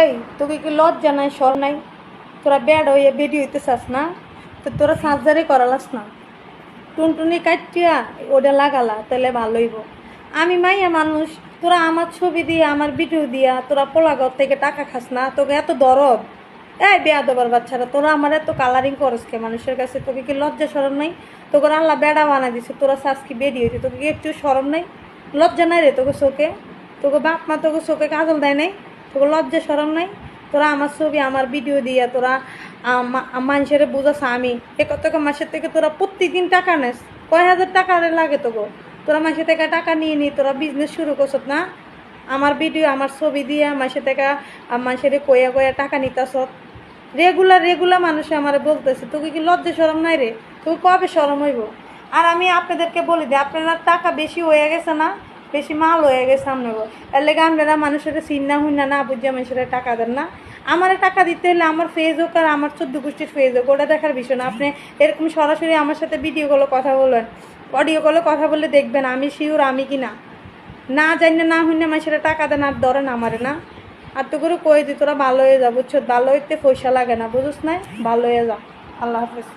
এই তোকে কি লজ্জা নাই সর নাই? তোরা ব্যাড হইয়া বেডি হইতে চাস না? তো তোরা সার্জারি করালাস না, টুনটুনি কাটিয়া ওটা লাগালা, তাহলে ভালো হইব। আমি মাইয়া মানুষ, তোরা আমার ছবি দিয়া আমার ভিডিও দিয়া তোরা পোলাঘর থেকে টাকা খাস না? তোকে এত দরদ? এই বেয়া দেবার বাচ্চারা, তোরা আমার এত কালারিং করস কে মানুষের কাছে? তোকে কি লজ্জা সরম নাই? তোকে আল্লাহ বেড়া বানা দিছে, তোরা শ্বাস কি বেডি হইতে, তোকে কি একটু সরম নাই? লজ্জা নাই রে তোকে চোখে? তোকে বাপ মা তোকে চোখে কাজল দেয় নাই? তোকে লজ্জা সরম নাই? তোরা আমার ছবি আমার ভিডিও দিয়া তোরা মানুষের বুঝাস আমি এ কত মাসের থেকে তোরা প্রত্যেকদিন টাকা নেস, কয় হাজার টাকা লাগে তোকে? তোরা মাসে থেকে টাকা নিয়ে নি তোরা বিজনেস শুরু করছ না? আমার ভিডিও আমার ছবি দিয়া মাসে থেকে মানুষের কয়া কয়া টাকা নিতাস। রেগুলার মানুষ আমার বলতেছে, তোকে কি লজ্জা সরম নাই রে? তোকে কবে সরম হইব? আর আমি আপনাদেরকে বলি দিই, আপনারা টাকা বেশি হয়ে গেছে না, বেশি মাল হয়ে গেছে আপনাকে, এর লেগে আপনারা মানুষের চিন্না হুন্না না বুঝিয়া মানুষের টাকা দেন না। আমার টাকা দিতে হলে আমার ফেস হোক আর আমার 14 গোষ্ঠীর ফেস হোক, ওটা দেখার বিষয় না। আপনি এরকম সরাসরি আমার সাথে ভিডিও কলে কথা বলেন, অডিও কলে কথা বললে দেখবেন আমি শিওর আমি কি না জানি না হুন্না মানুষের টাকা দেন আর ধরেন আমারে না। আর তো করে কয়ে দি তোরা ভালো হয়ে যা, বুঝছো? ভালো হইতে পয়সা লাগে না, বুঝোস না? ভালো হয়ে যা। আল্লাহ হাফেজ।